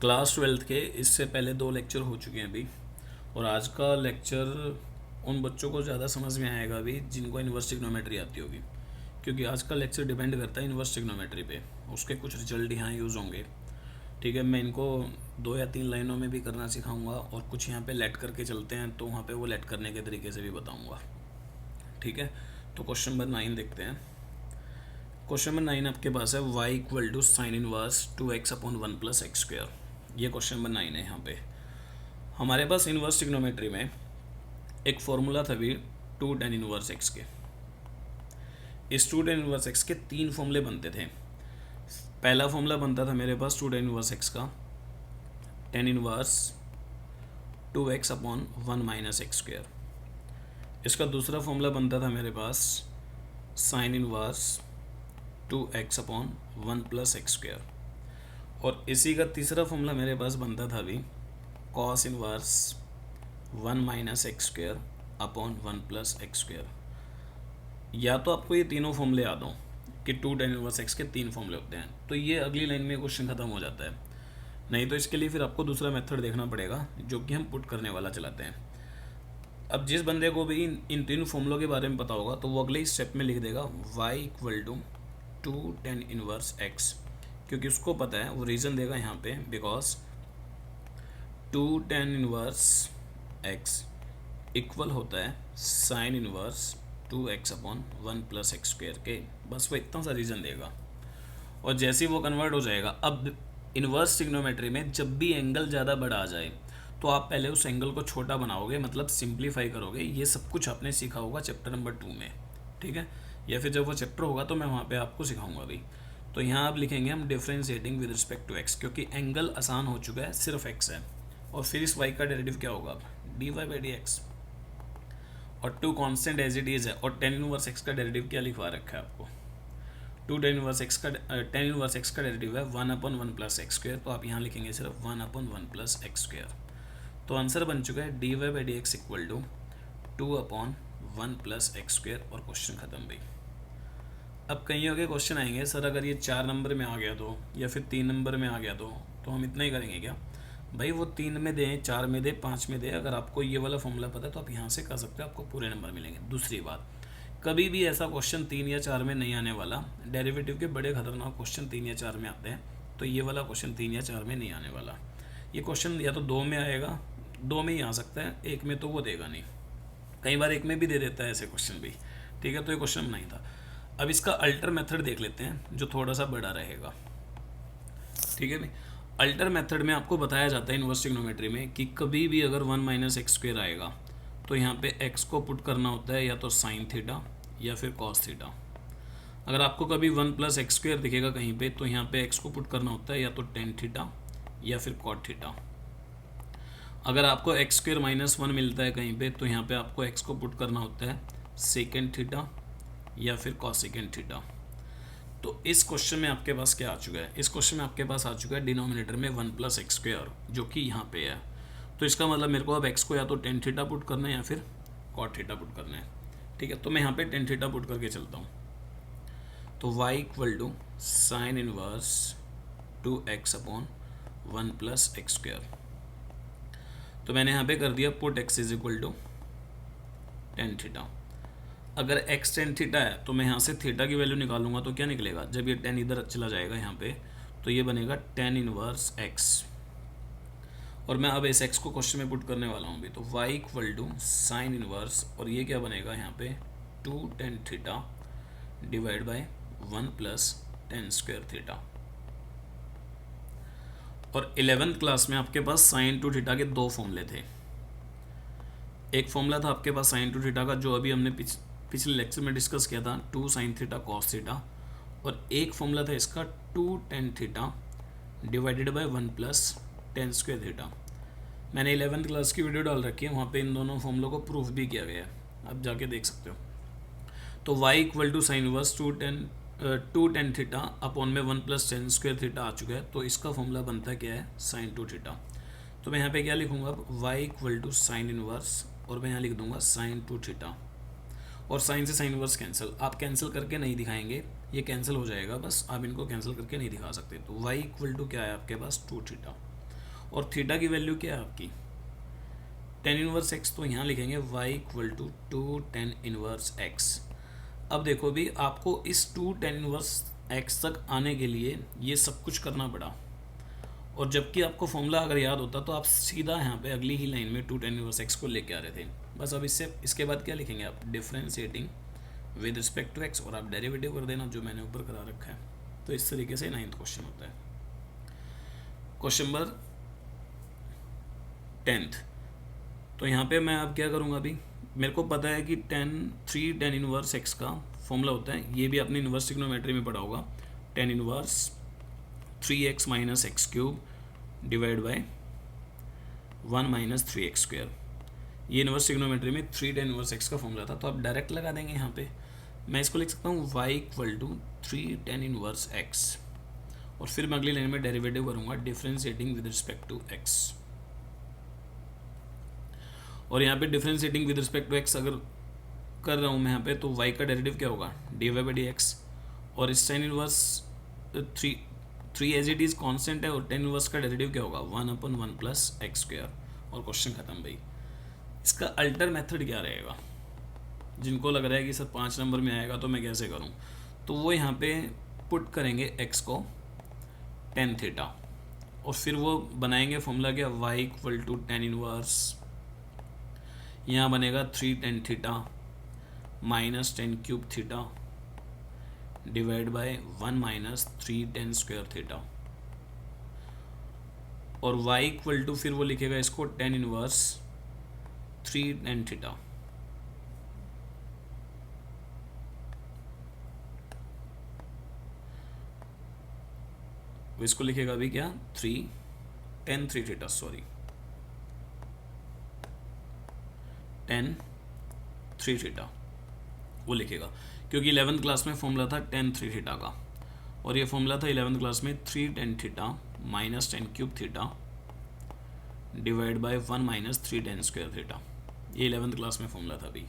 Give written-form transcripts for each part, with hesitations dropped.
Class twelfth के इससे पहले 2 लेक्चर हो चुके हैं अभी। और आज का लेक्चर उन बच्चों को ज़्यादा समझ में आएगा अभी जिनको इन्वर्स ट्रिग्नोमेट्री आती होगी, क्योंकि आज का लेक्चर डिपेंड करता है इन्वर्स ट्रिग्नोमेट्री पे। उसके कुछ रिजल्ट यहाँ यूज़ होंगे। ठीक है, मैं इनको 2 या 3 लाइनों में भी करना सिखाऊंगा और कुछ यहाँ पे लेट करके चलते हैं तो वहाँ पे वो लेट करने के तरीके से भी बताऊँगा। ठीक है, तो क्वेश्चन नंबर 9 देखते हैं। क्वेश्चन नंबर 9 आपके पास है y equal to sine inverse 2x upon 1 plus x square. ये क्वेश्चन नंबर 9 है। यहाँ पे हमारे पास इन्वर्स ट्रिग्नोमेट्री में एक फॉर्मूला था भी 2 tan इनवर्स x के। इस 2 tan इनवर्स x के 3 फॉर्मूले बनते थे। पहला फॉर्मूला बनता था मेरे पास 2 tan इनवर्स x का tan inverse 2x upon 1 minus x square. इसका दूसरा फॉर्मूला बनता था मेरे पास sine inverse 2x upon 1 plus x square. और इसी का तीसरा फॉर्मूला मेरे पास बनता था अभी cos inverse 1 minus x square upon 1 plus x square. या तो आपको ये तीनों फॉर्मूले याद हो कि 2 tan इनवर्स x के 3 फॉर्मूले होते हैं, तो ये अगली लाइन में क्वेश्चन खत्म हो जाता है। नहीं तो इसके लिए फिर आपको दूसरा मेथड देखना पड़ेगा जो कि हम पुट करने वाला चलाते हैं। अब जिस बंदे को भी इन तीन फॉर्मूलों के बारे में पता होगा तो वो अगले ही स्टेप में लिख देगा y equal to 2 tan inverse x, क्योंकि उसको पता है। वो रीज़न देगा यहाँ पे because 2 tan inverse x equal होता है sine inverse 2x upon 1 plus x square के। बस वो इतना सा रीज़न देगा और जैसे ही वो कन्वर्ट हो जाएगा। अब इन्वर्स ट्रिग्नोमेट्री में जब भी एंगल ज़्यादा बड़ा आ जाए तो आप पहले उस एंगल को छोटा बनाओगे, मतलब सिंप्लीफाई करोगे। ये सब कुछ आपने सीखा होगा चैप्टर नंबर 2 में। ठीक है, या फिर जब वो चैप्टर होगा तो मैं वहाँ पे आपको सिखाऊंगा अभी। तो यहाँ आप लिखेंगे हम differentiating with respect to x, क्योंकि एंगल आसान हो चुका है, सिर्फ एक्स है। और फिर इस वाई का डेरिवेटिव क्या होगा, d y by d x. और 2 कांस्टेंट एज इट इज़ है। और tan इनवर्स एक्स का डेरिवेटिव क्या लिखवा रखा है आपको, 2 tan इनवर्स एक्स का tan इनवर्स एक्स का डेरिवेटिव है 1 अपॉन 1 प्लस एक्स स्क्वायर। तो आप यहाँ लिखेंगे सिर्फ 1 अपॉन 1 प्लस एक्स स्क्वायर। तो आंसर बन चुका है d y by d x equal to 2 upon 1 plus x square. और क्वेश्चन खत्म भाई। अब कहीं के क्वेश्चन आएंगे सर अगर ये 4 नंबर में आ गया तो, या फिर 3 नंबर में आ गया तो हम इतना ही करेंगे क्या। भाई वो 3 में दें, 4 में दे, 5 में दे, अगर आपको ये वाला फॉर्मूला पता है तो आप यहाँ से कर सकते हो, आपको पूरे नंबर मिलेंगे। दूसरी बात, कभी भी ऐसा क्वेश्चन 3 या 4 में नहीं आने वाला। डेरिवेटिव के बड़े खतरनाक क्वेश्चन 3 या 4 में आते हैं, तो ये वाला क्वेश्चन 3 या 4 में नहीं आने वाला। ये क्वेश्चन या तो 2 में आएगा, 2 में ही आ सकता है, 1 में तो वो देगा नहीं। कई बार 1 में भी दे देता है ऐसे क्वेश्चन भी। ठीक है, तो ये क्वेश्चन नहीं था। अब इसका अल्टर मेथड देख लेते हैं जो थोड़ा सा बड़ा रहेगा। ठीक है भाई, अल्टर मेथड में आपको बताया जाता है इन्वर्स ट्रिग्नोमेट्री में कि कभी भी अगर 1 माइनस एक्स स्क्वायर आएगा तो यहाँ पे x को पुट करना होता है या तो साइन थीटा या फिर कॉस थीटा। अगर आपको कभी 1 प्लस एक्स स्क्वायर दिखेगा कहीं पे तो यहाँ पे x को पुट करना होता है या तो टेन थीटा या फिर कॉट थीटा। अगर आपको एक्स स्क्वायर माइनस 1 मिलता है कहीं पे तो यहाँ पे आपको x को पुट करना होता है सेकेंड थीटा या फिर कॉसेकेंड थीटा। तो इस क्वेश्चन में आपके पास क्या आ चुका है, इस क्वेश्चन में आपके पास आ चुका है डिनोमिनेटर में 1 प्लस एक्स स्क्वायर जो कि यहाँ पे है। तो इसका मतलब मेरे को अब x को या तो टेन थीटा पुट करना है या फिर कॉट थीटा पुट करना है। ठीक है, तो मैं यहाँ पे टेन थीटा पुट करके चलता हूँ। तो y equal to sine inverse 2x upon 1 plus x square. तो मैंने यहाँ पे कर दिया put x is equal to tan theta. अगर x टेन थीटा है तो मैं यहाँ से थीटा की वैल्यू निकालूंगा तो क्या निकलेगा, जब ये टेन इधर चला जाएगा यहाँ पे तो ये बनेगा टेन इनवर्स x। और मैं अब इस x को क्वेश्चन में पुट करने वाला हूँ भी। तो y equal to sine inverse, और ये क्या बनेगा यहाँ पे 2 tan theta divide by 1 plus tan square theta. और 11th क्लास में आपके पास साइन टू थीटा के 2 फॉर्मूले थे। एक फॉर्मूला था आपके पास साइन टू थीटा का जो अभी हमने पिछले लेक्चर में डिस्कस किया था 2 साइन थीटा कॉस थीटा। और एक फॉर्मूला था इसका 2 tan theta divided by 1 plus tan square theta. मैंने 11th क्लास की वीडियो डाल रखी है, वहाँ पे इन दोनों फॉर्मूलों को प्रूफ भी किया गया है, आप जाके देख सकते हो। तो y equal to sine inverse 2 tan theta upon में 1 प्लस टेन स्क्वायर थीटा आ चुका है। तो इसका फॉर्मूला बनता क्या है, साइन 2 थीटा। तो मैं यहाँ पे क्या लिखूँगा, y equal to sine inverse, और मैं यहाँ लिख दूंगा साइन 2 थीटा। और साइन से साइन इनवर्स कैंसिल, आप कैंसिल करके नहीं दिखाएंगे, ये कैंसिल हो जाएगा, बस आप इनको कैंसिल करके नहीं दिखा सकते। तो y इक्वल टू क्या है आपके पास 2 थीटा। और थीटा की वैल्यू क्या है आपकी टेन इनवर्स एक्स, तो यहाँ लिखेंगे y equal to 2 tan inverse x. अब देखो भी आपको इस 2 टेन इनवर्स एक्स तक आने के लिए ये सब कुछ करना पड़ा, और जबकि आपको फॉर्मूला अगर याद होता तो आप सीधा यहाँ पे अगली ही लाइन में 2 टेन इनवर्स एक्स को लेके आ रहे थे। बस अब इसके बाद क्या लिखेंगे आप, differentiating with respect to x, और आप डेरिवेटिव कर देना जो मैंने ऊपर करा रखा है। तो इस तरीके से 9th क्वेश्चन होता है। क्वेश्चन नंबर 10th, तो यहाँ पे मैं अब क्या करूँगा, अभी मेरे को पता है कि 3 टेन इनवर्स एक्स का फॉर्मूला होता है, ये भी आपने इनवर्स ट्रिग्नोमेट्री में पढ़ा होगा, tan inverse 3x minus x cube divide by 1 minus 3x square. ये इनवर्स ट्रिग्नोमेट्री में 3 टेन इनवर्स एक्स का फॉर्मूला था, तो आप डायरेक्ट लगा देंगे यहाँ पे। मैं इसको लिख सकता हूँ y equal to 3 tan inverse x, और फिर मैं अगली लाइन में डेरिवेटिव करूँगा differentiating with respect to x। और यहाँ पे differentiating with respect to x अगर कर रहा हूँ मैं यहाँ पे, तो y का डेरिवेटिव क्या होगा, dy बाई डी एक्स, और इस tan inverse 3 as it is constant है, और टेन इनवर्स का डेरिवेटिव क्या होगा 1/1 प्लस एक्स स्क्वायर, और क्वेश्चन खत्म भाई। इसका अल्टर मेथड क्या रहेगा, जिनको लग रहा है कि सर 5 नंबर में आएगा तो मैं कैसे करूं, तो वो यहाँ पे पुट करेंगे x को टेन थीटा, और फिर वो बनाएंगे फॉर्मूला क्या, y equal to tan inverse, यहाँ बनेगा 3 tan theta minus 10 cube theta divide by 1 minus 3 tan square theta, और y इक्वल टू फिर वो लिखेगा इसको टेन इनवर्स 3 टेन थीटा, वो इसको लिखेगा अभी क्या 10 3 थीटा, सॉरी 10 3 थीटा वो लिखेगा, क्योंकि 11th क्लास में फॉर्मूला था 10 3 थीटा का, और ये फॉर्मूला था 11th क्लास में 3 10 theta minus 10 cube theta divide by 1 minus 3 10 square theta, ये 11th क्लास में फॉर्मूला था अभी।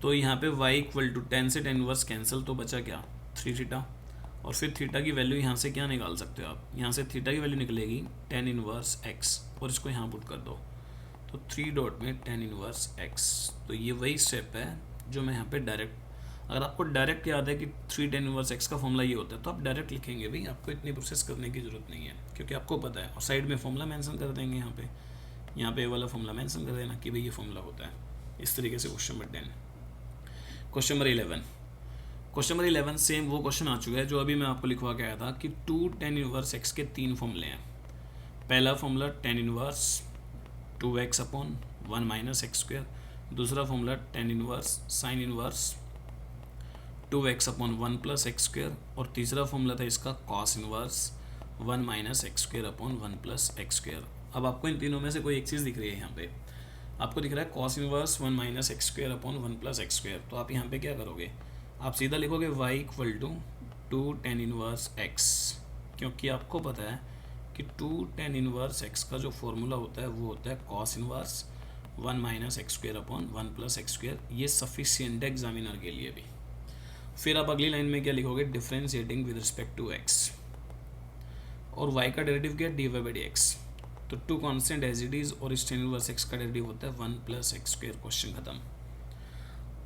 तो यहाँ पे y इक्वल टू 10 से 10 इनवर्स कैंसिल, तो बचा क्या 3 थीटा, और फिर थीटा की वैल्यू यहाँ से क्या निकाल सकते हो आप, यहाँ से थीटा की वैल्यू निकलेगी 10 इनवर्स x, और इसको यहाँ पुट कर दो, तो 3 डॉट में 10 इनवर्स x। तो ये वही स्टेप है जो मैं यहाँ पे डायरेक्ट, अगर आपको डायरेक्ट याद है कि 3 10 इनवर्स x का फॉर्मूला ये होता है, तो आप डायरेक्ट लिखेंगे भाई, आपको इतनी प्रोसेस करने की ज़रूरत नहीं है, क्योंकि आपको पता है। और साइड में फॉर्मूला मेंशन कर देंगे यहाँ पे वाला फॉर्मूला मेंशन कर देना कि भाई ये फॉर्मूला होता है। इस तरीके से question number 10। Question number 11, question number 11 same वो क्वेश्चन आ चुका है जो अभी मैं आपको लिखवा के आया था कि 2 10 इनवर्स x के 3 फॉर्मूले हैं। पहला formula 10 inverse 2x upon 1 minus x square, दूसरा formula 10 inverse sine inverse 2x upon 1 plus x square, और तीसरा फॉर्मूला था इसका cos inverse 1 minus x square upon 1 plus x square. अब आपको इन तीनों में से कोई एक चीज़ दिख रही है, यहाँ पे आपको दिख रहा है cos inverse 1 minus x square upon 1 plus x square, तो आप यहाँ पे क्या करोगे, आप सीधा लिखोगे y equal to 2 10 inverse x, क्योंकि आपको पता है कि 2 10 इनवर्स x का जो फॉर्मूला होता है वो होता है cos inverse 1 minus x square upon 1 plus x square. ये सफिशिएंट है एग्जामिनर के लिए भी। फिर आप अगली लाइन में क्या लिखोगे, differentiating with respect to x, और y का डेरिवेटिव क्या है dy बाई डी एक्स, तो 2 कांस्टेंट एज इट इज, और इस टेन इनवर्स x का डेरिवेटिव होता है 1 प्लस एक्स स्क्वायर। क्वेश्चन खत्म।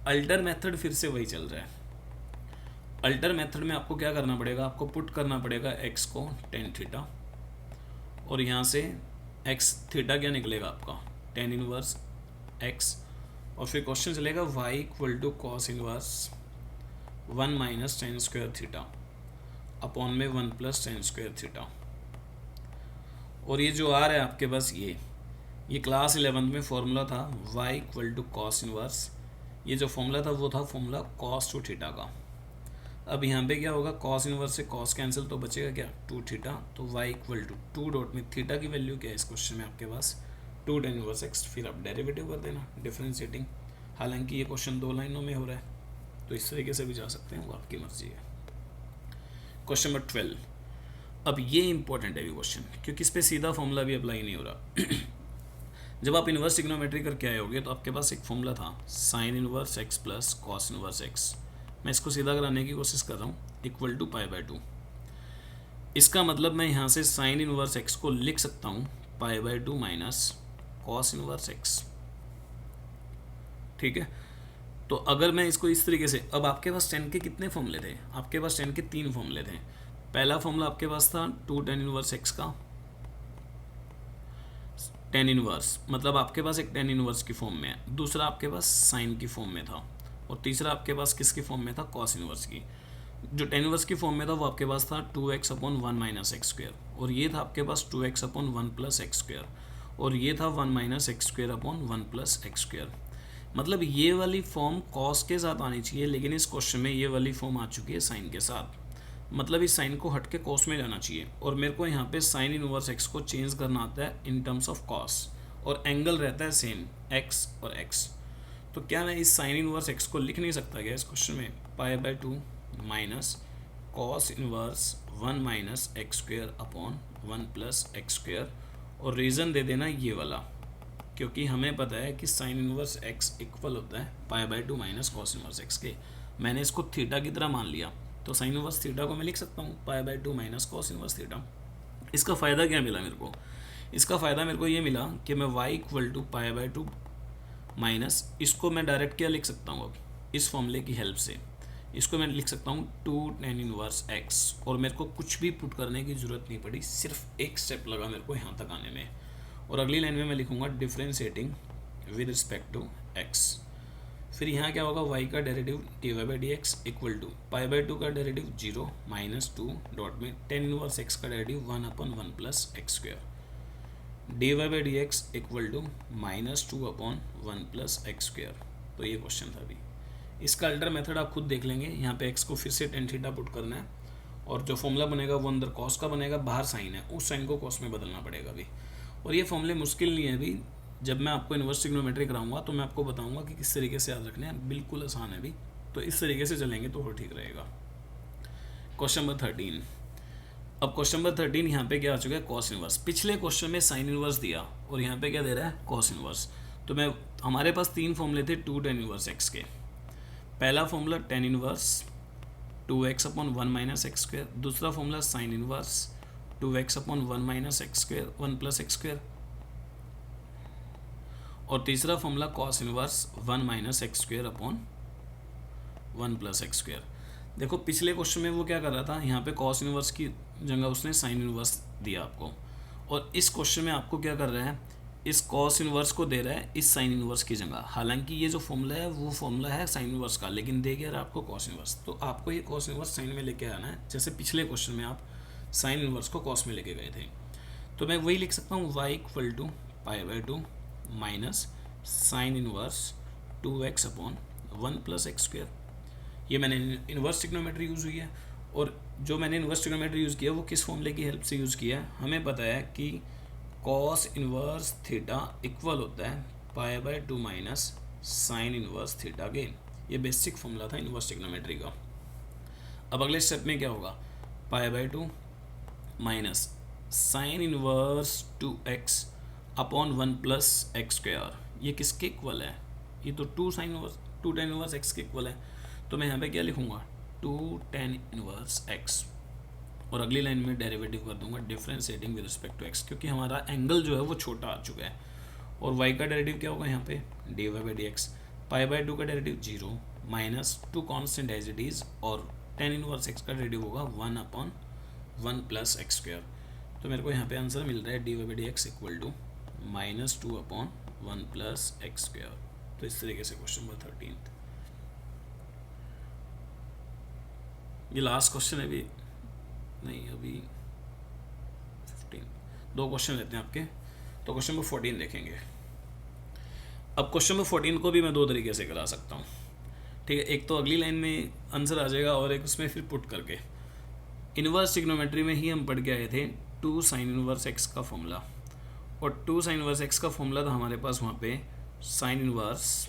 अल्टर मेथड फिर से वही चल रहा है। अल्टर मेथड में आपको क्या करना पड़ेगा, आपको पुट करना पड़ेगा x को टेन थीटा, और यहाँ से x थीटा क्या निकलेगा आपका 10 इनवर्स x, और फिर क्वेश्चन चलेगा y equal to cos inverse 1 minus 10 square theta upon में 1 प्लस 10 स्क्वायर थीटा, और ये जो आ रहा है आपके पास ये क्लास 11 में फॉर्मूला था y equal to cos inverse, ये जो फॉर्मूला था वो था फॉर्मूला कॉस टू थीटा का। अब यहाँ पे क्या होगा, कॉस इनवर्स से कॉस कैंसिल, तो बचेगा क्या 2 थीटा, तो y इक्वल टू 2 डॉट में थीटा की वैल्यू क्या है इस क्वेश्चन में आपके पास 2 10 इनवर्स x, फिर आप डेरिवेटिव कर देना डिफरेंशिएटिंग। हालांकि ये क्वेश्चन 2 लाइनों में हो रहा है, तो इस तरीके से भी जा सकते हैं, वो आपकी मर्जी है। क्वेश्चन नंबर 12, अब ये इंपॉर्टेंट है क्वेश्चन, क्योंकि इस पर सीधा फॉर्मूला भी अप्लाई नहीं हो रहा। जब आप इन्वर्स ट्रिग्नोमेट्री करके आए होगे तो आपके पास एक फॉर्मूला था sign inverse x plus cos inverse x, मैं इसको सीधा कराने की कोशिश कर रहा हूँ, इक्वल टू पाई बाय 2। इसका मतलब मैं यहाँ से साइन इनवर्स x को लिख सकता हूँ π/2 माइनस कॉस इनवर्स x। ठीक है, तो अगर मैं इसको इस तरीके से, अब आपके पास टेन के कितने फॉर्मूले थे? आपके पास टेन के 3 फॉर्मूले थे। पहला फॉर्मूला आपके पास था 2 tan इनवर्स x का, टेन इनवर्स मतलब आपके पास एक टेन इनवर्स की फॉर्म में है, दूसरा आपके पास साइन की फॉर्म में था, और तीसरा आपके पास किसकी फॉर्म में था? कॉस इनवर्स की। जो टेन इनवर्स की फॉर्म में था वो आपके पास था 2x/1 माइनस एक्स स्क्वेयर, और ये था आपके पास 2x/1 प्लस एक्स स्क्वेयर, और ये था 1 minus x square upon 1 plus x square. मतलब ये वाली फॉर्म कॉस के साथ आनी चाहिए, लेकिन इस क्वेश्चन में ये वाली फॉर्म आ चुकी है साइन के साथ। मतलब इस साइन को हट के कॉस में जाना चाहिए, और मेरे को यहाँ पे साइन इनवर्स एक्स को चेंज करना आता है इन टर्म्स ऑफ कॉस, और एंगल रहता है सेम एक्स और एक्स। तो क्या मैं इस साइन इनवर्स एक्स को लिख नहीं सकता क्या इस क्वेश्चन में? π/2 minus cos inverse 1 minus x square upon 1 plus x square, और रीज़न दे देना ये वाला, क्योंकि हमें पता है कि साइन इनवर्स एक्स इक्वल होता है π/2 माइनस कॉस इनवर्स एक्स के। मैंने इसको थीटा की तरह मान लिया, तो साइन इनवर्स थीटा को मैं लिख सकता हूँ π/2 माइनस कॉस इनवर्स थीटा। इसका फ़ायदा क्या मिला मेरे को? इसका फ़ायदा मेरे को ये मिला कि मैं y इक्वल टू π/2 माइनस, इसको मैं डायरेक्ट क्या लिख सकता हूँ? अब इस फॉर्मूले की हेल्प से इसको मैं लिख सकता हूँ 2 tan इनवर्स x, और मेरे को कुछ भी पुट करने की ज़रूरत नहीं पड़ी, सिर्फ एक स्टेप लगा मेरे को यहाँ तक आने में। और अगली लाइन में मैं लिखूँगा differentiating with respect to x। फिर यहाँ क्या होगा? y का डेरिवेटिव dy/dx इक्वल टू π/2 का डेरिवेटिव 0 माइनस 2 डॉट में tan इनवर्स x का derivative 1/1 plus x square, dy/dx equal to -2/1 plus x square. तो ये क्वेश्चन था अभी। इसका अल्टर मेथड आप खुद देख लेंगे। यहाँ पे x को फिर से tan थीटा पुट करना है, और जो फॉर्मूला बनेगा वो अंदर कॉस का बनेगा, बाहर साइन है, उस साइन को कॉस में बदलना पड़ेगा अभी। और ये फॉर्मूले मुश्किल नहीं है अभी, जब मैं आपको इनवर्स ट्रिग्नोमेट्री कराऊंगा तो मैं आपको बताऊंगा कि किस तरीके से याद रखने हैं, बिल्कुल आसान है अभी। तो इस तरीके से चलेंगे तो और ठीक रहेगा। Question number 13। अब क्वेश्चन नंबर 13 यहाँ पे क्या आ चुका है? Cos inverse. पिछले क्वेश्चन में साइन इनवर्स दिया, और यहाँ पे क्या दे रहा है? Cos inverse. तो मैं, हमारे पास 3 फॉर्मूले थे 2 tan इनवर्स एक्स के। पहला formula tan inverse 2x/1 minus x square, दूसरा formula sine inverse 2x/1 minus x square 1 plus x square, और तीसरा formula cos inverse 1 minus x square upon 1 plus x square. देखो पिछले क्वेश्चन में वो क्या कर रहा था? यहाँ पे कॉस इनवर्स की जगह उसने साइन इनवर्स दिया आपको, और इस क्वेश्चन में आपको क्या कर रहा है? इस कॉस इनवर्स को दे रहा है इस साइन इनवर्स की जगह। हालांकि ये जो फॉर्मूला है वो फॉर्मूला है साइन इनवर्स का, लेकिन दे गया आपको कॉस इनवर्स, तो आपको ये कॉस इनवर्स साइन में लेके आना है, जैसे पिछले क्वेश्चन में आप साइन इनवर्स को कॉस में लेके गए थे। तो मैं वही लिख सकता हूँ y equal to π/2 minus sine inverse 2x/1 plus x square. ये मैंने इनवर्स ट्रिग्नोमेट्री यूज़ हुई है, और जो मैंने इनवर्स ट्रिग्नोमेट्री यूज़ किया वो किस फॉर्मूले की हेल्प से यूज़ किया है? हमें पता है कि कॉस इनवर्स थीटा इक्वल होता है π/2 माइनस साइन इनवर्स थीटा के। ये बेसिक फॉर्मूला था इनवर्स ट्रिग्नोमेट्री का। अब अगले स्टेप में क्या होगा? π/2 minus sine inverse 2x upon 1 plus x square. ये किसके इक्वल है? ये तो 2 tan इनवर्स x के इक्वल है। तो मैं यहाँ पे क्या लिखूँगा? 2 tan इनवर्स x, और अगली लाइन में डेरिवेटिव कर दूंगा differentiating with respect to x, क्योंकि हमारा एंगल जो है वो छोटा आ चुका है। और y का डेरिवेटिव क्या होगा यहाँ पे? dy/dx। π/2 का derivative 0 minus 2 constant as it is, और tan इनवर्स x का डेरिवेटिव होगा 1/1 प्लस एक्स स्क्वेयर। तो मेरे को यहाँ पे आंसर मिल रहा है dy/dx equal to -2/1 plus x square. तो इस तरीके से क्वेश्चन नंबर 13। ये लास्ट क्वेश्चन है, अभी नहीं, अभी 15 2 क्वेश्चन लेते हैं आपके। तो क्वेश्चन नंबर 14 देखेंगे। अब क्वेश्चन नंबर 14 को भी मैं 2 तरीके से करा सकता हूँ, ठीक है। एक तो अगली लाइन में आंसर आ जाएगा, और एक उसमें फिर पुट करके। इनवर्स ट्रिग्नोमेट्री में ही हम पढ़ के आए थे 2 साइन इनवर्स एक्स का फॉर्मूला, और 2 साइन इनवर्स एक्स का फॉर्मूला था हमारे पास वहाँ पे sine inverse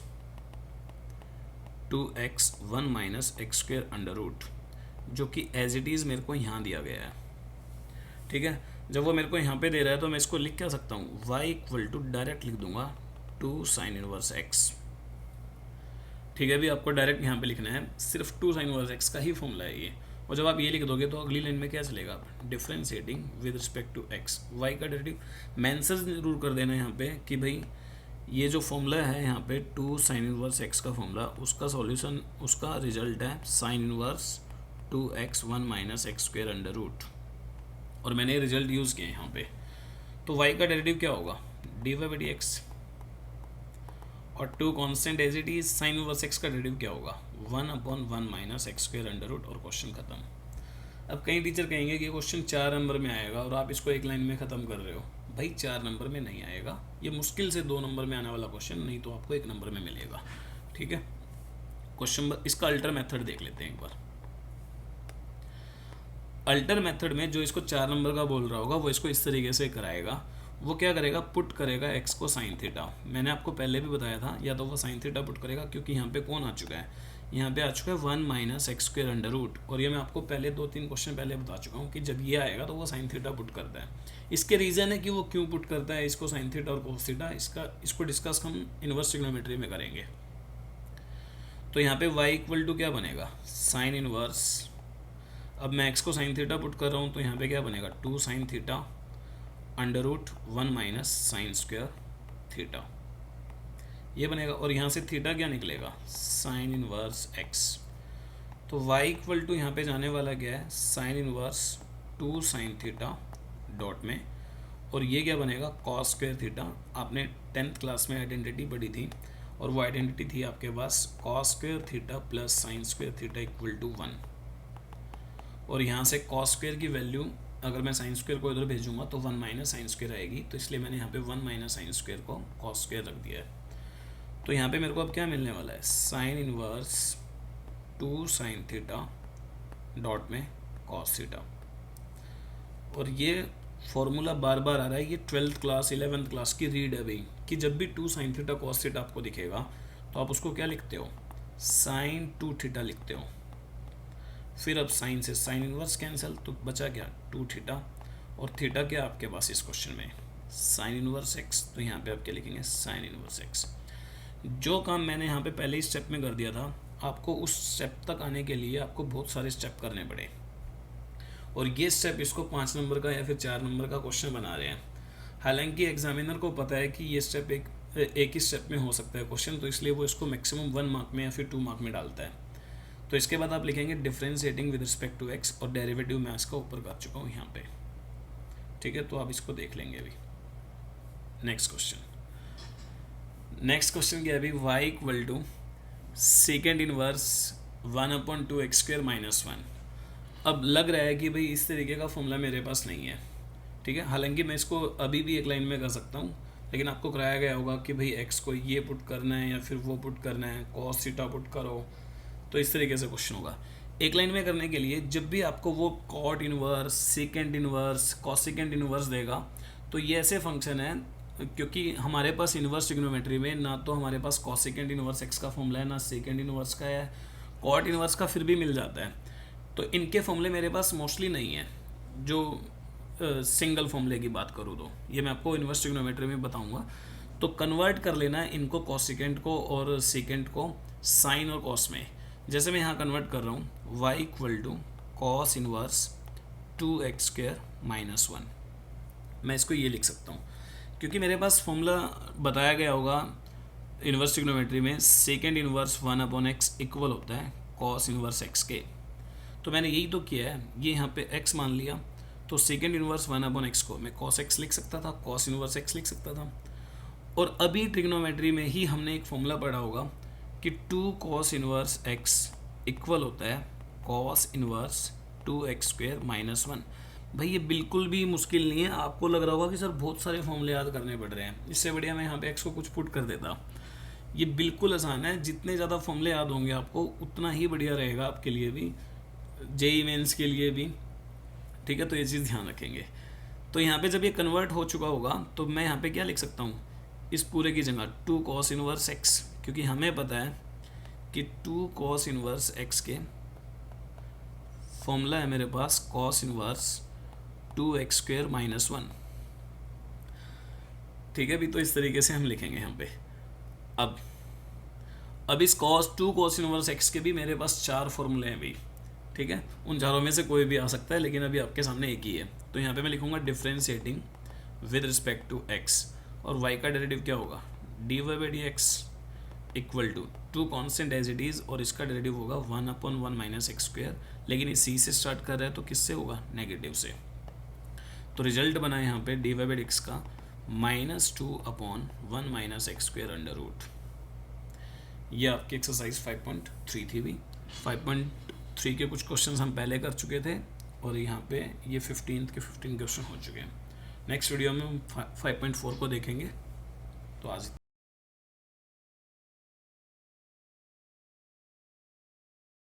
2x 1 minus x square under root, जो कि एज इट इज़ मेरे को यहाँ दिया गया है, ठीक है। जब वो मेरे को यहाँ पे दे रहा है तो मैं इसको लिख क्या सकता हूँ? y इक्वल टू डायरेक्ट लिख दूंगा 2 साइन इनवर्स x, ठीक है। अभी आपको डायरेक्ट यहाँ पे लिखना है, सिर्फ 2 साइन इनवर्स x का ही फॉर्मूला है ये। और जब आप ये लिख दोगे तो अगली लाइन में क्या चलेगा, differentiating with respect to x, y का डेरिवेटिव मेंशन जरूर कर देना यहाँ पे कि भाई ये जो फॉर्मूला है यहाँ पे 2 साइन इनवर्स एक्स का फॉर्मूला, उसका सॉल्यूशन, उसका रिजल्ट है sine inverse 2x 1 minus x square under root, और मैंने रिजल्ट यूज़ किया यहाँ पे। तो y का डेरिवेटिव क्या होगा, d y by d x, और 2 constant as it is, sine inverse x का डेरिवेटिव क्या होगा 1/1 minus x square under root, और क्वेश्चन खत्म। अब कई टीचर कहेंगे कि क्वेश्चन 4 नंबर में आएगा और आप इसको एक लाइन में ख़त्म कर रहे हो। भाई 4 नंबर में नहीं आएगा, ये मुश्किल से 2 नंबर में आने वाला क्वेश्चन, नहीं तो आपको 1 नंबर में मिलेगा। ठीक है, क्वेश्चन इसका अल्टर मेथड देख लेते हैं एक बार। अल्टर मेथड में जो इसको 4 नंबर का बोल रहा होगा वो इसको इस तरीके से कराएगा। वो क्या करेगा, पुट करेगा x को साइन थीटा। मैंने आपको पहले भी बताया था, या तो वो साइन थीटा पुट करेगा, क्योंकि यहाँ पे कौन आ चुका है, यहाँ पे आ चुका है 1 minus x square under root, और ये मैं आपको पहले 2-3 क्वेश्चन पहले बता चुका हूँ कि जब ये आएगा तो वो साइन थीटा पुट करता है। इसके रीज़न है कि वो क्यों पुट करता है इसको साइन थीटा और कोस थीटा, इसको डिस्कस हम इनवर्स ट्रिग्नोमेट्री में करेंगे। तो यहाँ पे y इक्वल टू क्या बनेगा, साइन इनवर्स, अब मैं x को साइन थीटा पुट कर रहा हूँ तो यहाँ पे क्या बनेगा 2 sine theta under root 1 minus sine square theta, ये बनेगा। और यहाँ से थीटा क्या निकलेगा, साइन इनवर्स x। तो y इक्वल टू यहाँ पे जाने वाला क्या है, sine inverse 2 sine theta dot में, और ये क्या बनेगा कॉस स्क्वायर थीटा। आपने 10th क्लास में आइडेंटिटी पढ़ी थी, और वो आइडेंटिटी थी आपके पास cos square theta plus sine square theta equal to 1। और यहाँ से कॉस स्क्वायर की वैल्यू अगर मैं साइन स्क्वायर को इधर भेजूंगा तो 1 माइनस साइन स्क्वायर आएगी, तो इसलिए मैंने यहाँ पे 1 माइनस साइन स्क्वायर को कॉस स्क्वायर रख दिया है। तो यहाँ पे मेरे को अब क्या मिलने वाला है, sine inverse 2 sine theta dot में कॉस थीटा। और ये फॉर्मूला बार बार आ रहा है, ये 12th क्लास 11th क्लास की रीड है भाई, कि जब भी 2 साइन थीटा कॉस थीटा आपको दिखेगा तो आप उसको क्या लिखते हो, साइन 2 थीटा लिखते हो। फिर अब साइन से साइन इनवर्स कैंसिल, तो बचा क्या 2 थीटा, और थीटा क्या आपके पास इस क्वेश्चन में साइन इनवर्स एक्स, तो यहाँ पे आप क्या लिखेंगे साइन इनवर्स एक्स। जो काम मैंने यहाँ पे पहले ही स्टेप में कर दिया था, आपको उस स्टेप तक आने के लिए आपको बहुत सारे स्टेप करने पड़े, और ये स्टेप इसको 5 नंबर का या फिर 4 नंबर का क्वेश्चन बना रहे हैं। हालांकि एग्जामिनर को पता है कि ये स्टेप एक ही स्टेप में हो सकता है क्वेश्चन, तो इसलिए वो इसको मैक्सिमम 1 मार्क में या फिर 2 मार्क में डालता है। तो इसके बाद आप लिखेंगे differentiating with respect to x, और डेरिवेटिव मैं इसका ऊपर कर चुका हूँ यहाँ पे। ठीक है, तो आप इसको देख लेंगे अभी। नेक्स्ट क्वेश्चन क्या है अभी, y equal to second inverse 1/2 x square minus 1। अब लग रहा है कि भाई इस तरीके का फॉर्मूला मेरे पास नहीं है। ठीक है, हालांकि मैं इसको अभी भी एक लाइन में कर सकता हूँ, लेकिन आपको कराया गया होगा कि भाई x को ये पुट करना है या फिर वो पुट करना है, cos थीटा पुट करो, तो इस तरीके से क्वेश्चन होगा। एक लाइन में करने के लिए जब भी आपको वो cot inverse, secant inverse, cosecant inverse देगा, तो ये ऐसे फंक्शन है, क्योंकि हमारे पास इनवर्स ट्रिग्नोमेट्री में ना तो हमारे पास कॉसेकेंड इनवर्स एक्स का फॉर्मूला है, ना सेकेंड इनवर्स का है, कॉट इनवर्स का फिर भी मिल जाता है। तो इनके फॉर्मूले मेरे पास मोस्टली नहीं है। जो सिंगल फॉर्मूले की बात करूँ तो ये मैं आपको इनवर्स ट्रिग्नोमेट्री में बताऊँगा। तो कन्वर्ट कर लेना है इनको, कॉसेकेंड को और सेकेंड को साइन और कॉस में। जैसे मैं यहाँ कन्वर्ट कर रहा हूँ, y equal to cos inverse 2x square minus 1, मैं इसको ये लिख सकता हूँ, क्योंकि मेरे पास फॉर्मूला बताया गया होगा इनवर्स ट्रिग्नोमेट्री में सेकेंड इनवर्स 1/x इक्वल होता है कॉस इनवर्स x के। तो मैंने यही तो किया है, ये यहाँ पे x मान लिया, तो सेकेंड इनवर्स 1/x को मैं cos x लिख सकता था, cos इनवर्स x लिख सकता था। और अभी ट्रिग्नोमेट्री में ही हमने एक फॉर्मूला पढ़ा होगा कि 2 cos इनवर्स x इक्वल होता है cos inverse 2x square minus 1। भाई ये बिल्कुल भी मुश्किल नहीं है। आपको लग रहा होगा कि सर बहुत सारे फॉर्मूले याद करने पड़ रहे हैं, इससे बढ़िया मैं यहाँ पे x को कुछ पुट कर देता। ये बिल्कुल आसान है, जितने ज़्यादा फॉर्मूले याद होंगे आपको उतना ही बढ़िया रहेगा आपके लिए भी, जेई मेंस के लिए भी। ठीक है, तो ये चीज़ ध्यान रखेंगे। तो यहाँ पे जब ये कन्वर्ट हो चुका होगा तो मैं यहाँ पे क्या लिख सकता हूँ, इस पूरे की जगह 2 cos इनवर्स x, क्योंकि हमें पता है कि 2 cos इनवर्स x के फॉर्मूला है मेरे पास cos inverse 2x square minus 1। ठीक है भी, तो इस तरीके से हम लिखेंगे यहाँ पे। अब इस 2 cos इनवर्स x के भी मेरे पास 4 फॉर्मूले हैं भी। ठीक है, उन चारों में से कोई भी आ सकता है, लेकिन अभी आपके सामने एक ही है। तो यहाँ पे मैं लिखूँगा differentiating with respect to x, और वाई का डेरिवेटिव क्या होगा, d y by d x equal to two constant as it is, और इसका डेरिवेटिव होगा 1/1 माइनस एक्स स्क्वायर, लेकिन ये सी से स्टार्ट कर रहा है तो किससे होगा, नेगेटिव से। तो रिजल्ट बना यहाँ पे d y by d x का -2/1 minus x square under root. ये आपकी एक्सरसाइज 5.3 थी भी। 5.3 के कुछ क्वेश्चंस हम पहले कर चुके थे, और यहाँ पे ये 15 के 15 क्वेश्चन हो चुके हैं। नेक्स्ट वीडियो में हम 5.4 को देखेंगे। तो आज